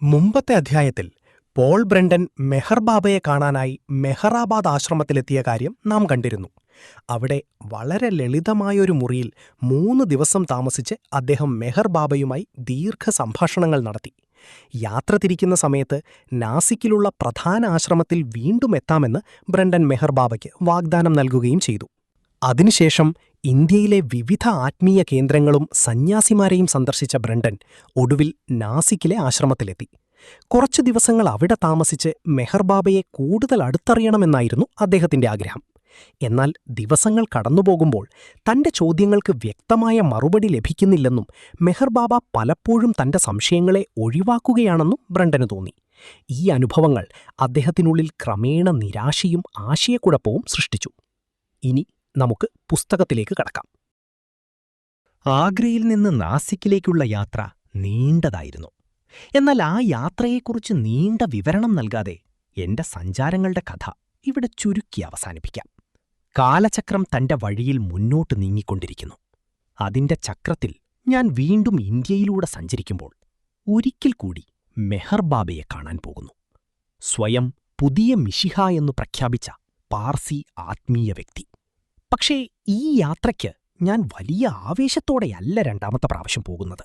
മുമ്പത്തെ അധ്യായത്തിൽ Paul Brendon മെഹർ ബാബയെ കാണാനായി മെഹറാബാദ് ആശ്രമത്തിലെത്തിയ കാര്യം നാം കണ്ടിരുന്നു. അവിടെ വളരെ ലളിതമായൊരു മുറിയിൽ 3 ദിവസം താമസിച്ച് അദ്ദേഹം മെഹർ ബാബയുമായി ദീർഘസംഭാഷണങ്ങൾ നടത്തി. യാത്ര തിരിക്കുന്ന സമയത്ത് നാസിക്കിലുള്ള പ്രധാന ആശ്രമത്തിൽ വീണ്ടും എത്താമെന്ന് ബ്രണ്ടൻ മെഹർ ബാബയ്ക്ക് വാഗ്ദാനം നൽകുകയും ചെയ്തു. അതിനുശേഷം ഇന്ത്യയിലെ വിവിധ ആത്മീയ കേന്ദ്രങ്ങളും സന്യാസിമാരെയും സന്ദർശിച്ച ബ്രണ്ടൻ ഒടുവിൽ നാസിക്കിലെ ആശ്രമത്തിലെത്തി. കുറച്ചു ദിവസങ്ങൾ അവിടെ താമസിച്ച് മെഹർ ബാബയെ കൂടുതൽ അടുത്തറിയണമെന്നായിരുന്നു അദ്ദേഹത്തിന്റെ ആഗ്രഹം. എന്നാൽ ദിവസങ്ങൾ കടന്നുപോകുമ്പോൾ തന്റെ ചോദ്യങ്ങൾക്ക് വ്യക്തമായ മറുപടി ലഭിക്കുന്നില്ലെന്നും മെഹർ ബാബ പലപ്പോഴും തന്റെ സംശയങ്ങളെ ഒഴിവാക്കുകയാണെന്നും ബ്രണ്ടന് തോന്നി. ഈ അനുഭവങ്ങൾ അദ്ദേഹത്തിനുള്ളിൽ ക്രമേണ നിരാശയും ആശയക്കുഴപ്പവും സൃഷ്ടിച്ചു. ഇനി നമുക്ക് പുസ്തകത്തിലേക്ക് കടക്കാം. ആഗ്രയിൽ നിന്ന് നാസിക്കിലേക്കുള്ള യാത്ര നീണ്ടതായിരുന്നു. എന്നാൽ ആ യാത്രയെക്കുറിച്ച് നീണ്ട വിവരണം നൽകാതെ എന്റെ സഞ്ചാരങ്ങളുടെ കഥ ഇവിടെ ചുരുക്കി അവസാനിപ്പിക്കാം. കാലചക്രം തന്റെ വഴിയിൽ മുന്നോട്ട് നീങ്ങിക്കൊണ്ടിരിക്കുന്നു. അതിന്റെ ചക്രത്തിൽ ഞാൻ വീണ്ടും ഇന്ത്യയിലൂടെ സഞ്ചരിക്കുമ്പോൾ ഒരിക്കൽ കൂടി മെഹർ ബാബയെ കാണാൻ പോകുന്നു. സ്വയം പുതിയ മിശിഹ എന്നു പ്രഖ്യാപിച്ച പാർസി ആത്മീയ വ്യക്തി. പക്ഷേ ഈ യാത്രയ്ക്ക് ഞാൻ വലിയ ആവേശത്തോടെയല്ല രണ്ടാമത്തെ പ്രാവശ്യം പോകുന്നത്.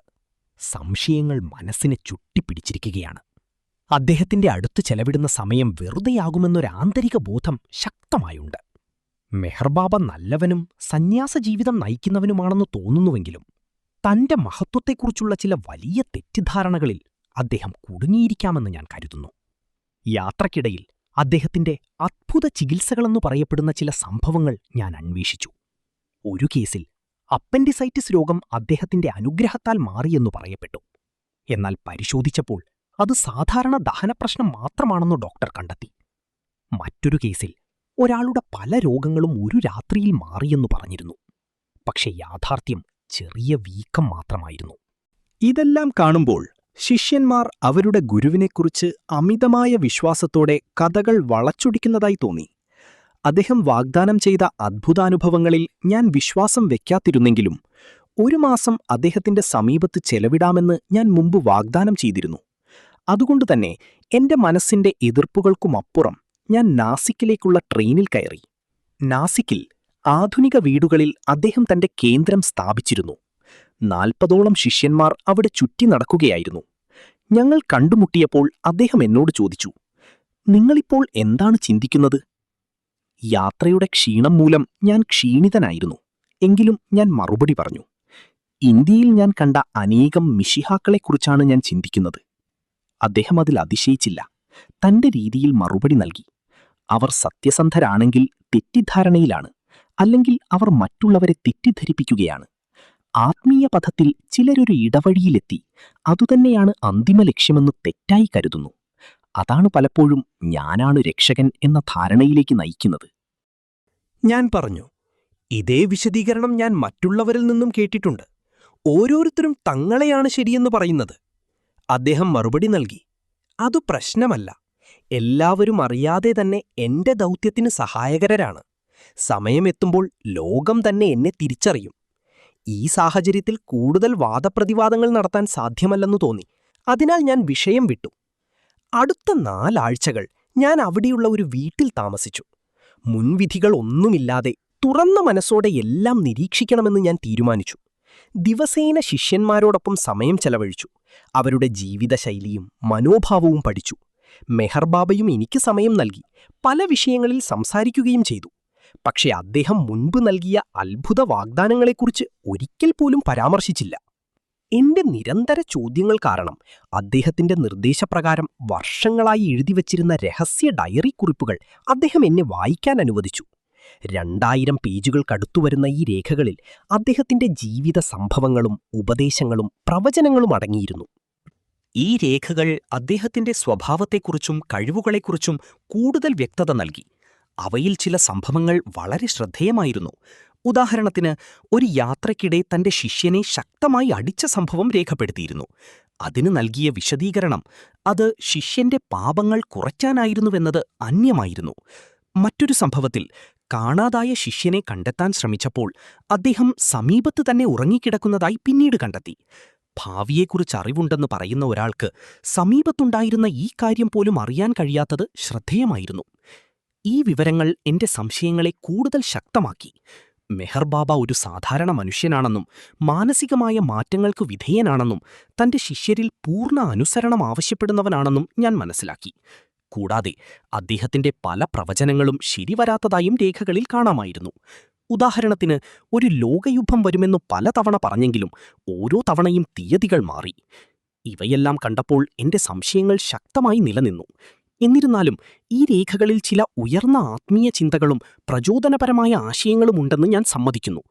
സംശയങ്ങൾ മനസ്സിനെ ചുട്ടിപ്പിടിച്ചിരിക്കുകയാണ്. അദ്ദേഹത്തിന്റെ അടുത്ത് ചെലവിടുന്ന സമയം വെറുതെയാകുമെന്നൊരു ആന്തരിക ബോധം ശക്തമായുണ്ട്. മെഹർബാബ നല്ലവനും സന്യാസജീവിതം നയിക്കുന്നവനുമാണെന്ന് തോന്നുന്നുവെങ്കിലും തന്റെ മഹത്വത്തെക്കുറിച്ചുള്ള ചില വലിയ തെറ്റിദ്ധാരണകളിൽ അദ്ദേഹം കുടുങ്ങിയിരിക്കാമെന്ന് ഞാൻ കരുതുന്നു. യാത്രക്കിടയിൽ അദ്ദേഹത്തിന്റെ അദ്ഭുത ചികിത്സകളെന്നു പറയപ്പെടുന്ന ചില സംഭവങ്ങൾ ഞാൻ അന്വേഷിച്ചു. ഒരു കേസിൽ അപ്പൻഡിസൈറ്റിസ് രോഗം അദ്ദേഹത്തിന്റെ അനുഗ്രഹത്താൽ മാറിയെന്നു പറയപ്പെട്ടു. എന്നാൽ പരിശോധിച്ചപ്പോൾ അത് സാധാരണ ദഹനപ്രശ്നം മാത്രമാണെന്നു ഡോക്ടർ കണ്ടെത്തി. മറ്റൊരു കേസിൽ ഒരാളുടെ പല രോഗങ്ങളും ഒരു രാത്രിയിൽ മാറിയെന്നു പറഞ്ഞിരുന്നു. പക്ഷെ യാഥാർത്ഥ്യം ചെറിയ വീക്കം മാത്രമായിരുന്നു. ഇതെല്ലാം കാണുമ്പോൾ ശിഷ്യന്മാർ അവരുടെ ഗുരുവിനെക്കുറിച്ച് അമിതമായ വിശ്വാസത്തോടെ കഥകൾ വളച്ചൊടിക്കുന്നതായി തോന്നി. അദ്ദേഹം വാഗ്ദാനം ചെയ്ത അദ്ഭുതാനുഭവങ്ങളിൽ ഞാൻ വിശ്വാസം വയ്ക്കാത്തിരുന്നെങ്കിലും 1 മാസം അദ്ദേഹത്തിന്റെ സമീപത്ത് ചെലവിടാമെന്ന് ഞാൻ മുമ്പ് വാഗ്ദാനം ചെയ്തിരുന്നു. അതുകൊണ്ടുതന്നെ എന്റെ മനസ്സിന്റെ എതിർപ്പുകൾക്കുമപ്പുറം ഞാൻ നാസിക്കിലേക്കുള്ള ട്രെയിനിൽ കയറി. നാസിക്കിൽ ആധുനിക വീടുകളിൽ അദ്ദേഹം തന്റെ കേന്ദ്രം സ്ഥാപിച്ചിരുന്നു. 40ഓളം ശിഷ്യന്മാർ അവിടെ ചുറ്റി നടക്കുകയായിരുന്നു. ഞങ്ങൾ കണ്ടുമുട്ടിയപ്പോൾ അദ്ദേഹം എന്നോട് ചോദിച്ചു, "നിങ്ങളിപ്പോൾ എന്താണ് ചിന്തിക്കുന്നത്?" യാത്രയുടെ ക്ഷീണം മൂലം ഞാൻ ക്ഷീണിതനായിരുന്നു. എങ്കിലും ഞാൻ മറുപടി പറഞ്ഞു, "ഇന്ത്യയിൽ ഞാൻ കണ്ട അനേകം മിശിഹാക്കളെക്കുറിച്ചാണ് ഞാൻ ചിന്തിക്കുന്നത്." അദ്ദേഹം അതിൽ അതിശയിച്ചില്ല. തന്റെ രീതിയിൽ മറുപടി നൽകി, "അവർ സത്യസന്ധരാണെങ്കിൽ തെറ്റിദ്ധാരണയിലാണ്, അല്ലെങ്കിൽ അവർ മറ്റുള്ളവരെ തെറ്റിദ്ധരിപ്പിക്കുകയാണ്. ആത്മീയ പഥത്തിൽ ചിലരൊരു ഇടവഴിയിലെത്തി അതുതന്നെയാണ് അന്തിമ ലക്ഷ്യമെന്ന് തെറ്റായി കരുതുന്നു. അതാണ് പലപ്പോഴും ഞാനാണ് രക്ഷകൻ എന്ന ധാരണയിലേക്ക് നയിക്കുന്നത്." ഞാൻ പറഞ്ഞു, "ഇതേ വിശദീകരണം ഞാൻ മറ്റുള്ളവരിൽ നിന്നും കേട്ടിട്ടുണ്ട്. ഓരോരുത്തരും തങ്ങളെയാണ് ശരിയെന്ന് പറയുന്നത്." അദ്ദേഹം മറുപടി നൽകി, "അതു പ്രശ്നമല്ല. എല്ലാവരും അറിയാതെ തന്നെ എന്റെ ദൗത്യത്തിന് സഹായകരാണ്. സമയമെത്തുമ്പോൾ ലോകം തന്നെ എന്നെ തിരിച്ചറിയും. ഈ സാഹചര്യത്തിൽ കൂടുതൽ വാദപ്രതിവാദങ്ങൾ നടത്താൻ സാധ്യമല്ലെന്നു തോന്നി. അതിനാൽ ഞാൻ വിഷയം വിട്ടു. അടുത്ത 4 ആഴ്ചകൾ ഞാൻ അവിടെയുള്ള ഒരു വീട്ടിൽ താമസിച്ചു. മുൻവിധികൾ ഒന്നുമില്ലാതെ തുറന്ന മനസ്സോടെ എല്ലാം നിരീക്ഷിക്കണമെന്ന് ഞാൻ തീരുമാനിച്ചു. ദിവസേന ശിഷ്യന്മാരോടൊപ്പം സമയം ചെലവഴിച്ചു. അവരുടെ ജീവിതശൈലിയും മനോഭാവവും പഠിച്ചു. മെഹർ ബാബയും എനിക്ക് സമയം നൽകി. പല വിഷയങ്ങളിൽ സംസാരിക്കുകയും ചെയ്തു. പക്ഷെ അദ്ദേഹം മുൻപ് നൽകിയ അത്ഭുത വാഗ്ദാനങ്ങളെക്കുറിച്ച് ഒരിക്കൽ പോലും പരാമർശിച്ചില്ല. എന്റെ നിരന്തര ചോദ്യങ്ങൾ കാരണം അദ്ദേഹത്തിന്റെ നിർദ്ദേശപ്രകാരം വർഷങ്ങളായി എഴുതിവച്ചിരുന്ന രഹസ്യ ഡയറി കുറിപ്പുകൾ അദ്ദേഹം എന്നെ വായിക്കാൻ അനുവദിച്ചു. 2000 പേജുകൾക്കടുത്തുവരുന്ന ഈ രേഖകളിൽ അദ്ദേഹത്തിന്റെ ജീവിത സംഭവങ്ങളും ഉപദേശങ്ങളും പ്രവചനങ്ങളും അടങ്ങിയിരുന്നു. ഈ രേഖകൾ അദ്ദേഹത്തിന്റെ സ്വഭാവത്തെക്കുറിച്ചും കഴിവുകളെക്കുറിച്ചും കൂടുതൽ വ്യക്തത നൽകി. അവയിൽ ചില സംഭവങ്ങൾ വളരെ ശ്രദ്ധേയമായിരുന്നു. ഉദാഹരണത്തിന്, ഒരു യാത്രയ്ക്കിടെ തന്റെ ശിഷ്യനെ ശക്തമായി അടിച്ച സംഭവം രേഖപ്പെടുത്തിയിരുന്നു. അതിന് നൽകിയ വിശദീകരണം അത് ശിഷ്യന്റെ പാപങ്ങൾ കുറയ്ക്കാനായിരുന്നുവെന്നത് അന്യമായിരുന്നു. മറ്റൊരു സംഭവത്തിൽ കാണാതായ ശിഷ്യനെ കണ്ടെത്താൻ ശ്രമിച്ചപ്പോൾ അദ്ദേഹം സമീപത്ത് തന്നെ ഉറങ്ങിക്കിടക്കുന്നതായി പിന്നീട് കണ്ടെത്തി. ഭാവിയെക്കുറിച്ച് അറിവുണ്ടെന്ന് പറയുന്ന ഒരാൾക്ക് സമീപത്തുണ്ടായിരുന്ന ഈ കാര്യം പോലും അറിയാൻ കഴിയാത്തത് ശ്രദ്ധേയമായിരുന്നു. ഈ വിവരങ്ങൾ എന്റെ സംശയങ്ങളെ കൂടുതൽ ശക്തമാക്കി. മെഹർ ബാബ ഒരു സാധാരണ മനുഷ്യനാണെന്നും മാനസികമായ മാറ്റങ്ങൾക്ക് വിധേയനാണെന്നും തന്റെ ശിഷ്യരിൽ പൂർണ്ണ അനുസരണം ആവശ്യപ്പെടുന്നവനാണെന്നും ഞാൻ മനസ്സിലാക്കി. കൂടാതെ അദ്ദേഹത്തിന്റെ പല പ്രവചനങ്ങളും ശരിവരാത്തതായും രേഖകളിൽ കാണാമായിരുന്നു. ഉദാഹരണത്തിന്, ഒരു ലോകയുദ്ധം വരുമെന്ന് പലതവണ പറഞ്ഞെങ്കിലും ഓരോ തവണയും തീയതികൾ മാറി. ഇവയെല്ലാം കണ്ടപ്പോൾ എന്റെ സംശയങ്ങൾ ശക്തമായി നിലനിന്നു. എന്നിരുന്നാലും ഈ രേഖകളിൽ ചില ഉയർന്ന ആത്മീയ ചിന്തകളും പ്രചോദനപരമായ ആശയങ്ങളും ഉണ്ടെന്ന് ഞാൻ സമ്മതിക്കുന്നു.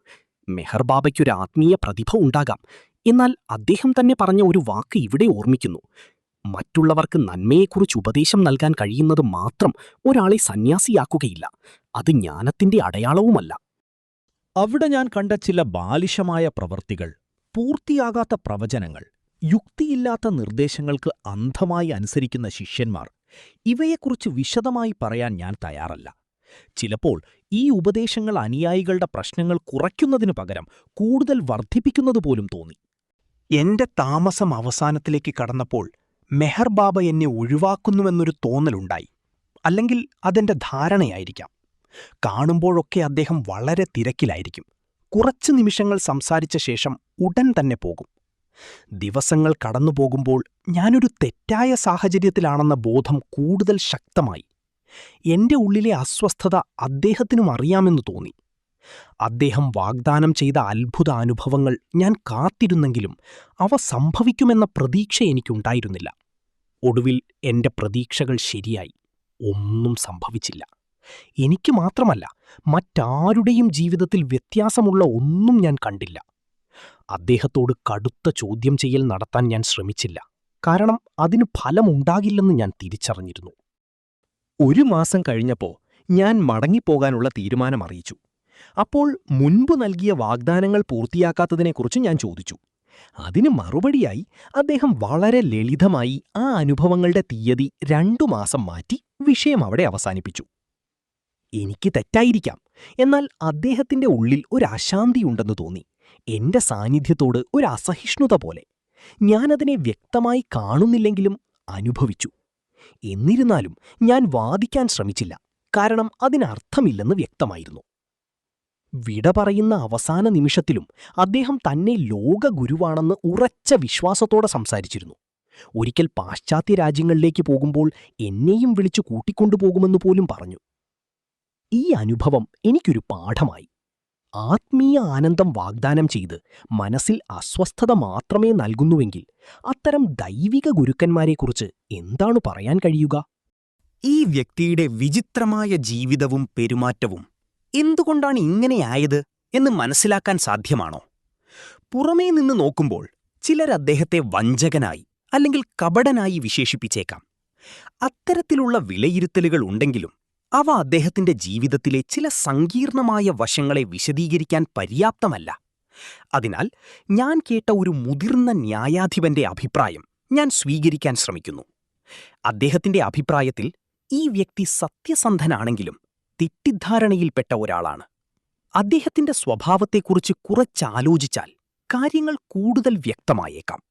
മെഹർ ബാബയ്ക്കൊരു ആത്മീയ പ്രതിഭ ഉണ്ടാകാം, എന്നാൽ അദ്ദേഹം തന്നെ പറഞ്ഞ ഒരു വാക്ക് ഇവിടെ ഓർമ്മിക്കുന്നു: മറ്റുള്ളവർക്ക് നന്മയെക്കുറിച്ച് ഉപദേശം നൽകാൻ കഴിയുന്നത് മാത്രം ഒരാളെ സന്യാസിയാക്കുകയില്ല. അത് ജ്ഞാനത്തിന്റെ അടയാളവുമല്ല. അവിടെ ഞാൻ കണ്ട ചില ബാലിശമായ പ്രവൃത്തികൾ, പൂർത്തിയാകാത്ത പ്രവചനങ്ങൾ, യുക്തിയില്ലാത്ത നിർദ്ദേശങ്ങൾക്ക് അന്ധമായി അനുസരിക്കുന്ന ശിഷ്യന്മാർ, ഇവയെക്കുറിച്ച് വിശദമായി പറയാൻ ഞാൻ തയ്യാറല്ല. ചിലപ്പോൾ ഈ ഉപദേശങ്ങൾ അനുയായികളുടെ പ്രശ്നങ്ങൾ കുറയ്ക്കുന്നതിനു പകരം കൂടുതൽ വർദ്ധിപ്പിക്കുന്നതുപോലും തോന്നി. എന്റെ താമസം അവസാനത്തിലേക്ക് കടന്നപ്പോൾ മെഹർ ബാബ എന്നെ ഒഴിവാക്കുന്നുവെന്നൊരു തോന്നലുണ്ടായി. അല്ലെങ്കിൽ അതെന്റെ ധാരണയായിരിക്കാം. കാണുമ്പോഴൊക്കെ അദ്ദേഹം വളരെ തിരക്കിലായിരിക്കും. കുറച്ചു നിമിഷങ്ങൾ സംസാരിച്ച ശേഷം ഉടൻ തന്നെ പോകും. ദിവസങ്ങൾ കടന്നുപോകുമ്പോൾ ഞാനൊരു തെറ്റായ സാഹചര്യത്തിലാണെന്ന ബോധം കൂടുതൽ ശക്തമായി. എന്റെ ഉള്ളിലെ അസ്വസ്ഥത അദ്ദേഹത്തിനും അറിയാമെന്ന് തോന്നി. അദ്ദേഹം വാഗ്ദാനം ചെയ്ത അത്ഭുത അനുഭവങ്ങൾ ഞാൻ കാത്തിരുന്നെങ്കിലും അവ സംഭവിക്കുമെന്ന പ്രതീക്ഷ എനിക്കുണ്ടായിരുന്നില്ല. ഒടുവിൽ എന്റെ പ്രതീക്ഷകൾ ശരിയായി. ഒന്നും സംഭവിച്ചില്ല. എനിക്ക് മാത്രമല്ല, മറ്റാരുടെയും ജീവിതത്തിൽ വ്യത്യാസമുള്ള ഒന്നും ഞാൻ കണ്ടില്ല. അദ്ദേഹത്തോട് കടുത്ത ചോദ്യം ചെയ്യൽ നടത്താൻ ഞാൻ ശ്രമിച്ചില്ല. കാരണം അതിന് ഫലമുണ്ടാകില്ലെന്ന് ഞാൻ തിരിച്ചറിഞ്ഞിരുന്നു. 1 മാസം കഴിഞ്ഞപ്പോൾ ഞാൻ മടങ്ങിപ്പോകാനുള്ള തീരുമാനം അറിയിച്ചു. അപ്പോൾ മുൻപ് നൽകിയ വാഗ്ദാനങ്ങൾ പൂർത്തിയാക്കാത്തതിനെക്കുറിച്ച് ഞാൻ ചോദിച്ചു. അതിന് മറുപടിയായി അദ്ദേഹം വളരെ ലളിതമായി ആ അനുഭവങ്ങളുടെ തീയതി 2 മാസം മാറ്റി വിഷയം അവിടെ അവസാനിപ്പിച്ചു. എനിക്ക് തെറ്റായിരിക്കാം, എന്നാൽ അദ്ദേഹത്തിന്റെ ഉള്ളിൽ ഒരു അശാന്തിയുണ്ടെന്ന് തോന്നി. എന്റെ സാന്നിധ്യത്തോട് ഒരു അസഹിഷ്ണുത പോലെ. ഞാനതിനെ വ്യക്തമായി കാണുന്നില്ലെങ്കിലും അനുഭവിച്ചു. എന്നിരുന്നാലും ഞാൻ വാദിക്കാൻ ശ്രമിച്ചില്ല, കാരണം അതിനർത്ഥമില്ലെന്ന് വ്യക്തമായിരുന്നു. വിട പറയുന്ന അവസാന നിമിഷത്തിലും അദ്ദേഹം തന്നെ ലോകഗുരുവാണെന്ന് ഉറച്ച വിശ്വാസത്തോടെ സംസാരിച്ചിരുന്നു. ഒരിക്കൽ പാശ്ചാത്യ രാജ്യങ്ങളിലേക്ക് പോകുമ്പോൾ എന്നെയും വിളിച്ചു കൂട്ടിക്കൊണ്ടുപോകുമെന്ന് പോലും പറഞ്ഞു. ഈ അനുഭവം എനിക്കൊരു പാഠമായി. ആത്മീയ ആനന്ദം വാഗ്ദാനം ചെയ്ത് മനസ്സിൽ അസ്വസ്ഥത മാത്രമേ നൽകുന്നുവെങ്കിൽ അത്തരം ദൈവിക ഗുരുക്കന്മാരെക്കുറിച്ച് എന്താണ് പറയാൻ കഴിയുക? ഈ വ്യക്തിയുടെ വിചിത്രമായ ജീവിതവും പെരുമാറ്റവും എന്തുകൊണ്ടാണ് ഇങ്ങനെയായത് എന്ന് മനസ്സിലാക്കാൻ സാധ്യമാണോ? പുറമേ നിന്ന് നോക്കുമ്പോൾ ചിലർ അദ്ദേഹത്തെ വഞ്ചകനായി അല്ലെങ്കിൽ കപടനായി വിശേഷിപ്പിച്ചേക്കാം. അത്തരത്തിലുള്ള വിലയിരുത്തലുകൾ ഉണ്ടെങ്കിലും അവ അദ്ദേഹത്തിന്റെ ജീവിതത്തിലെ ചില സങ്കീർണമായ വശങ്ങളെ വിശദീകരിക്കാൻ പര്യാപ്തമല്ല. അതിനാൽ ഞാൻ കേട്ട ഒരു മുതിർന്ന ന്യായാധിപന്റെ അഭിപ്രായം ഞാൻ സ്വീകരിക്കാൻ ശ്രമിക്കുന്നു. അദ്ദേഹത്തിന്റെ അഭിപ്രായത്തിൽ ഈ വ്യക്തി സത്യസന്ധനാണെങ്കിലും തെറ്റിദ്ധാരണയിൽപ്പെട്ട ഒരാളാണ്. അദ്ദേഹത്തിന്റെ സ്വഭാവത്തെക്കുറിച്ച് കുറച്ചാലോചിച്ചാൽ കാര്യങ്ങൾ കൂടുതൽ വ്യക്തമായേക്കാം.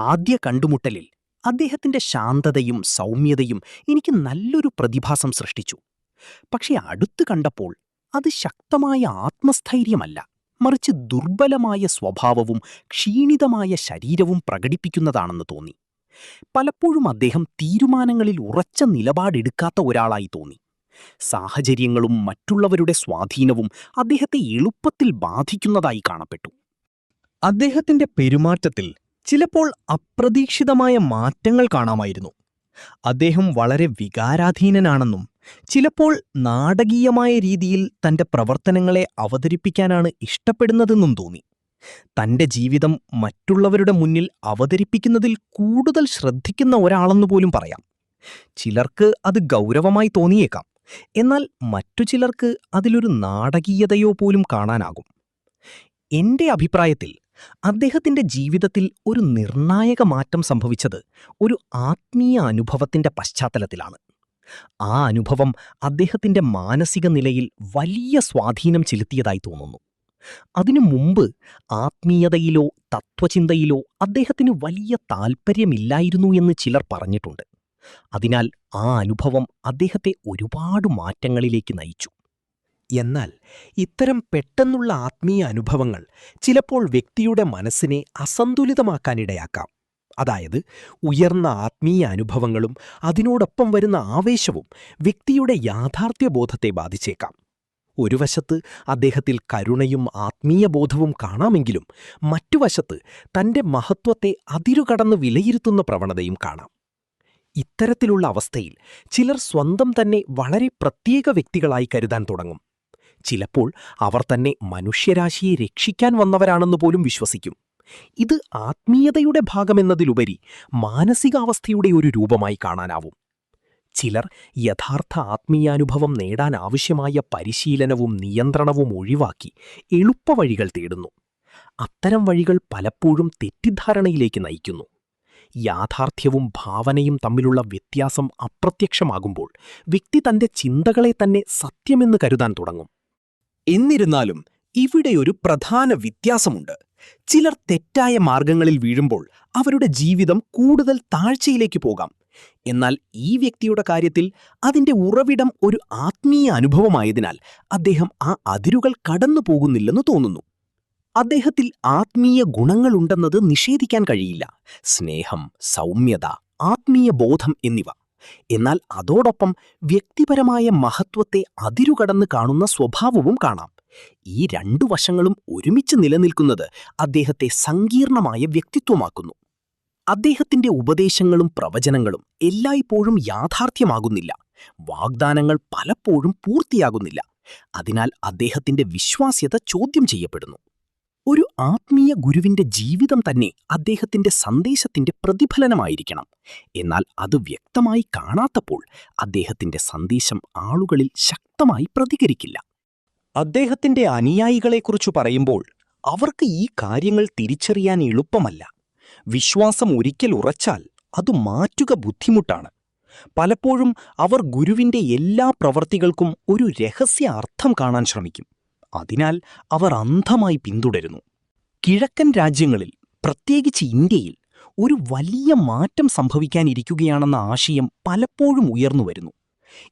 ആദ്യ കണ്ടുമുട്ടലിൽ അദ്ദേഹത്തിന്റെ ശാന്തതയും സൗമ്യതയും എനിക്ക് നല്ലൊരു പ്രതിഭാസം സൃഷ്ടിച്ചു. പക്ഷെ അടുത്തു കണ്ടപ്പോൾ അത് ശക്തമായ ആത്മസ്ഥൈര്യമല്ല, മറിച്ച് ദുർബലമായ സ്വഭാവവും ക്ഷീണിതമായ ശരീരവും പ്രകടിപ്പിക്കുന്നതാണെന്ന് തോന്നി. പലപ്പോഴും അദ്ദേഹം തീരുമാനങ്ങളിൽ ഉറച്ച നിലപാടെടുക്കാത്ത ഒരാളായി തോന്നി. സാഹചര്യങ്ങളും മറ്റുള്ളവരുടെ സ്വാധീനവും അദ്ദേഹത്തെ എളുപ്പത്തിൽ ബാധിക്കുന്നതായി കാണപ്പെട്ടു. അദ്ദേഹത്തിന്റെ പെരുമാറ്റത്തിൽ ചിലപ്പോൾ അപ്രതീക്ഷിതമായ മാറ്റങ്ങൾ കാണാമായിരുന്നു. അദ്ദേഹം വളരെ വികാരാധീനനാണെന്നും ചിലപ്പോൾ നാടകീയമായ രീതിയിൽ തന്റെ പ്രവർത്തനങ്ങളെ അവതരിപ്പിക്കാനാണ് ഇഷ്ടപ്പെടുന്നതെന്നും തോന്നി. തന്റെ ജീവിതം മറ്റുള്ളവരുടെ മുന്നിൽ അവതരിപ്പിക്കുന്നതിൽ കൂടുതൽ ശ്രദ്ധിക്കുന്ന ഒരാളെന്നുപോലും പറയാം. ചിലർക്ക് അത് ഗൗരവമായി തോന്നിയേക്കാം, എന്നാൽ മറ്റു ചിലർക്ക് അതിലൊരു നാടകീയതയോ പോലും കാണാനാകും. എന്റെ അഭിപ്രായത്തിൽ അദ്ദേഹത്തിന്റെ ജീവിതത്തിൽ ഒരു നിർണായക മാറ്റം സംഭവിച്ചത് ഒരു ആത്മീയ അനുഭവത്തിന്റെ പശ്ചാത്തലത്തിലാണ്. ആ അനുഭവം അദ്ദേഹത്തിന്റെ മാനസിക നിലയിൽ വലിയ സ്വാധീനം ചെലുത്തിയതായി തോന്നുന്നു. അതിനു മുമ്പ് ആത്മീയതയിലോ തത്വചിന്തയിലോ അദ്ദേഹത്തിന് വലിയ താൽപ്പര്യമില്ലായിരുന്നു എന്ന് ചിലർ പറഞ്ഞിട്ടുണ്ട്. അതിനാൽ ആ അനുഭവം അദ്ദേഹത്തെ ഒരുപാട് മാറ്റങ്ങളിലേക്ക് നയിച്ചു. എന്നാൽ ഇത്തരം പെട്ടെന്നുള്ള ആത്മീയ അനുഭവങ്ങൾ ചിലപ്പോൾ വ്യക്തിയുടെ മനസ്സിനെ അസന്തുലിതമാക്കാനിടയാക്കാം. അതായത്, ഉയർന്ന ആത്മീയ അനുഭവങ്ങളും അതിനോടൊപ്പം വരുന്ന ആവേശവും വ്യക്തിയുടെ യാഥാർത്ഥ്യബോധത്തെ ബാധിച്ചേക്കാം. ഒരു വശത്ത് അദ്ദേഹത്തിൽ കരുണയും ആത്മീയബോധവും കാണാമെങ്കിലും മറ്റു വശത്ത് തന്റെ മഹത്വത്തെ അതിരുകടന്ന് വിലയിരുത്തുന്ന പ്രവണതയും കാണാം. ഇത്തരത്തിലുള്ള അവസ്ഥയിൽ ചിലർ സ്വന്തം തന്നെ വളരെ പ്രത്യേക വ്യക്തികളായി കരുതാൻ തുടങ്ങും. ചിലപ്പോൾ അവർ തന്നെ മനുഷ്യരാശിയെ രക്ഷിക്കാൻ വന്നവരാണെന്ന് പോലും വിശ്വസിക്കും. ഇത് ആത്മീയതയുടെ ഭാഗമെന്നതിലുപരി മാനസികാവസ്ഥയുടെ ഒരു രൂപമായി കാണാനാവും. ചിലർ യഥാർത്ഥ ആത്മീയാനുഭവം നേടാൻ ആവശ്യമായ പരിശീലനവും നിയന്ത്രണവും ഒഴിവാക്കി എളുപ്പവഴികൾ തേടുന്നു. അത്തരം വഴികൾ പലപ്പോഴും തെറ്റിദ്ധാരണയിലേക്ക് നയിക്കുന്നു. യാഥാർത്ഥ്യവും ഭാവനയും തമ്മിലുള്ള വ്യത്യാസം അപ്രത്യക്ഷമാകുമ്പോൾ വ്യക്തി തന്റെ ചിന്തകളെ തന്നെ സത്യമെന്ന് കരുതാൻ തുടങ്ങും. എന്നിരുന്നാലും ഇവിടെയൊരു പ്രധാന വ്യത്യാസമുണ്ട്. ചിലർ തെറ്റായ മാർഗങ്ങളിൽ വീഴുമ്പോൾ അവരുടെ ജീവിതം കൂടുതൽ താഴ്ചയിലേക്ക് പോകാം. എന്നാൽ ഈ വ്യക്തിയുടെ കാര്യത്തിൽ അതിന്റെ ഉറവിടം ഒരു ആത്മീയ അനുഭവമായതിനാൽ അദ്ദേഹം ആ അതിരുകൾ കടന്നു പോകുന്നില്ലെന്ന് തോന്നുന്നു. അദ്ദേഹത്തിൽ ആത്മീയ ഗുണങ്ങളുണ്ടെന്നത് നിഷേധിക്കാൻ കഴിയില്ല: സ്നേഹം, സൗമ്യത, ആത്മീയ ബോധം എന്നിവ. എന്നാൽ അതോടൊപ്പം വ്യക്തിപരമായ മഹത്വത്തെ അതിരുകടന്ന് കാണുന്ന സ്വഭാവവും കാണാം. ഈ രണ്ടു വശങ്ങളും ഒരുമിച്ച് നിലനിൽക്കുന്നത് അദ്ദേഹത്തെ സങ്കീർണമായ വ്യക്തിത്വമാക്കുന്നു. അദ്ദേഹത്തിന്റെ ഉപദേശങ്ങളും പ്രവചനങ്ങളും എല്ലായ്പ്പോഴും യാഥാർത്ഥ്യമാകുന്നില്ല. വാഗ്ദാനങ്ങൾ പലപ്പോഴും പൂർത്തിയാകുന്നില്ല. അതിനാൽ അദ്ദേഹത്തിന്റെ വിശ്വാസ്യത ചോദ്യം ചെയ്യപ്പെടുന്നു. ഒരു ആത്മീയ ഗുരുവിന്റെ ജീവിതം തന്നെ അദ്ദേഹത്തിന്റെ സന്ദേശത്തിന്റെ പ്രതിഫലനമായിരിക്കണം. എന്നാൽ അത് വ്യക്തമായി കാണാത്തപ്പോൾ അദ്ദേഹത്തിന്റെ സന്ദേശം ആളുകളിൽ ശക്തമായി പ്രതികരിക്കില്ല. അദ്ദേഹത്തിന്റെ അനുയായികളെക്കുറിച്ച് പറയുമ്പോൾ അവർക്ക് ഈ കാര്യങ്ങൾ തിരിച്ചറിയാൻ എളുപ്പമല്ല. വിശ്വാസം ഒരിക്കൽ ഉറച്ചാൽ അത് മാറ്റുക ബുദ്ധിമുട്ടാണ്. പലപ്പോഴും അവർ ഗുരുവിന്റെ എല്ലാ പ്രവൃത്തികൾക്കും ഒരു രഹസ്യ അർത്ഥം കാണാൻ ശ്രമിക്കും. അതിനാൽ അവർ അന്ധമായി പിന്തുടരുന്നു. കിഴക്കൻ രാജ്യങ്ങളിൽ, പ്രത്യേകിച്ച് ഇന്ത്യയിൽ, ഒരു വലിയ മാറ്റം സംഭവിക്കാനിരിക്കുകയാണെന്ന ആശയം പലപ്പോഴും ഉയർന്നുവരുന്നു.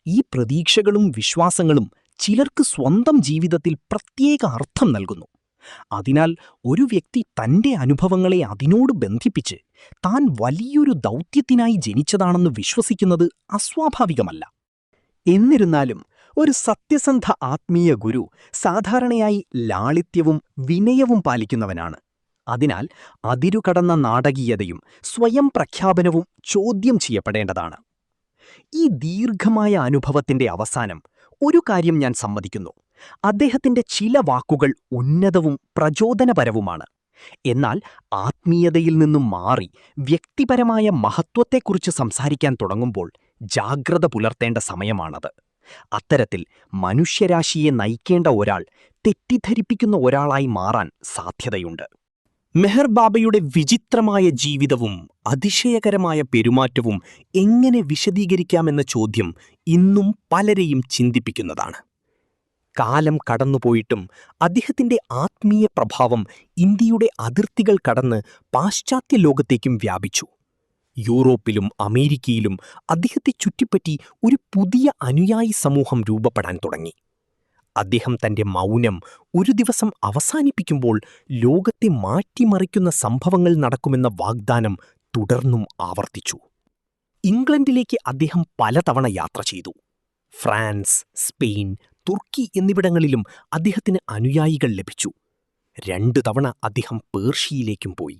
ഈ പ്രതീക്ഷകളും വിശ്വാസങ്ങളും ചിലർക്ക് സ്വന്തം ജീവിതത്തിൽ പ്രത്യേക അർത്ഥം നൽകുന്നു. അതിനാൽ ഒരു വ്യക്തി തന്റെ അനുഭവങ്ങളെ അതിനോട് ബന്ധിപ്പിച്ച് താൻ വലിയൊരു ദൗത്യത്തിനായി ജനിച്ചതാണെന്ന് വിശ്വസിക്കുന്നത് അസ്വാഭാവികമല്ല. എന്നിരുന്നാലും ഒരു സത്യസന്ധ ആത്മീയ ഗുരു സാധാരണയായി ലാളിത്യവും വിനയവും പാലിക്കുന്നവനാണ്. അതിനാൽ അതിരുകടന്ന നാടകീയതയും സ്വയം പ്രഖ്യാപനവും ചോദ്യം ചെയ്യപ്പെടേണ്ടതാണ്. ഈ ദീർഘമായ അനുഭവത്തിന്റെ അവസാനം ഒരു കാര്യം ഞാൻ സമ്മതിക്കുന്നു: അദ്ദേഹത്തിന്റെ ചില വാക്കുകൾ ഉന്നതവും പ്രചോദനപരവുമാണ്. എന്നാൽ ആത്മീയതയിൽ നിന്നും മാറി വ്യക്തിപരമായ മഹത്വത്തെക്കുറിച്ച് സംസാരിക്കാൻ തുടങ്ങുമ്പോൾ ജാഗ്രത പുലർത്തേണ്ട സമയമാണത്. അത്തരത്തിൽ മനുഷ്യരാശിയെ നയിക്കേണ്ട ഒരാൾ തെറ്റിദ്ധരിപ്പിക്കുന്ന ഒരാളായി മാറാൻ സാധ്യതയുണ്ട്. മെഹർ ബാബയുടെ വിചിത്രമായ ജീവിതവും അതിശയകരമായ പെരുമാറ്റവും എങ്ങനെ വിശദീകരിക്കാമെന്ന ചോദ്യം ഇന്നും പലരെയും ചിന്തിപ്പിക്കുന്നതാണ്. കാലം കടന്നുപോയിട്ടും അദ്ദേഹത്തിന്റെ ആത്മീയ പ്രഭാവം ഇന്ത്യയുടെ അതിർത്തികൾ കടന്ന് പാശ്ചാത്യ ലോകത്തേക്കും വ്യാപിച്ചു. യൂറോപ്പിലും അമേരിക്കയിലും അദ്ദേഹത്തെ ചുറ്റിപ്പറ്റി ഒരു പുതിയ അനുയായി സമൂഹം രൂപപ്പെടാൻ തുടങ്ങി. അദ്ദേഹം തന്റെ മൗനം ഒരു ദിവസം അവസാനിപ്പിക്കുമ്പോൾ ലോകത്തെ മാറ്റിമറിക്കുന്ന സംഭവങ്ങൾ നടക്കുമെന്ന വാഗ്ദാനം തുടർന്നും ആവർത്തിച്ചു. ഇംഗ്ലണ്ടിലേക്ക് അദ്ദേഹം പലതവണ യാത്ര ചെയ്തു. ഫ്രാൻസ്, സ്പെയിൻ, തുർക്കി എന്നിവിടങ്ങളിലും അദ്ദേഹത്തിന് അനുയായികൾ ലഭിച്ചു. 2 തവണ അദ്ദേഹം പേർഷ്യയിലേക്കും പോയി.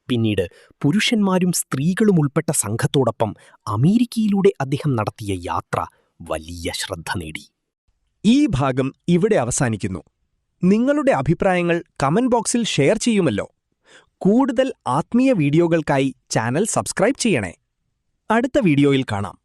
പിന്നീട് പുരുഷന്മാരും സ്ത്രീകളും ഉൾപ്പെട്ട സംഘത്തോടൊപ്പം അമേരിക്കയിലൂടെ അദ്ദേഹം നടത്തിയ യാത്ര വലിയ ശ്രദ്ധ നേടി. ഈ ഭാഗം ഇവിടെ അവസാനിക്കുന്നു. നിങ്ങളുടെ അഭിപ്രായങ്ങൾ കമന്റ് ബോക്സിൽ ഷെയർ ചെയ്യുമല്ലോ. കൂടുതൽ ആത്മീയ വീഡിയോകൾക്കായി ചാനൽ സബ്സ്ക്രൈബ് ചെയ്യണേ. അടുത്ത വീഡിയോയിൽ കാണാം.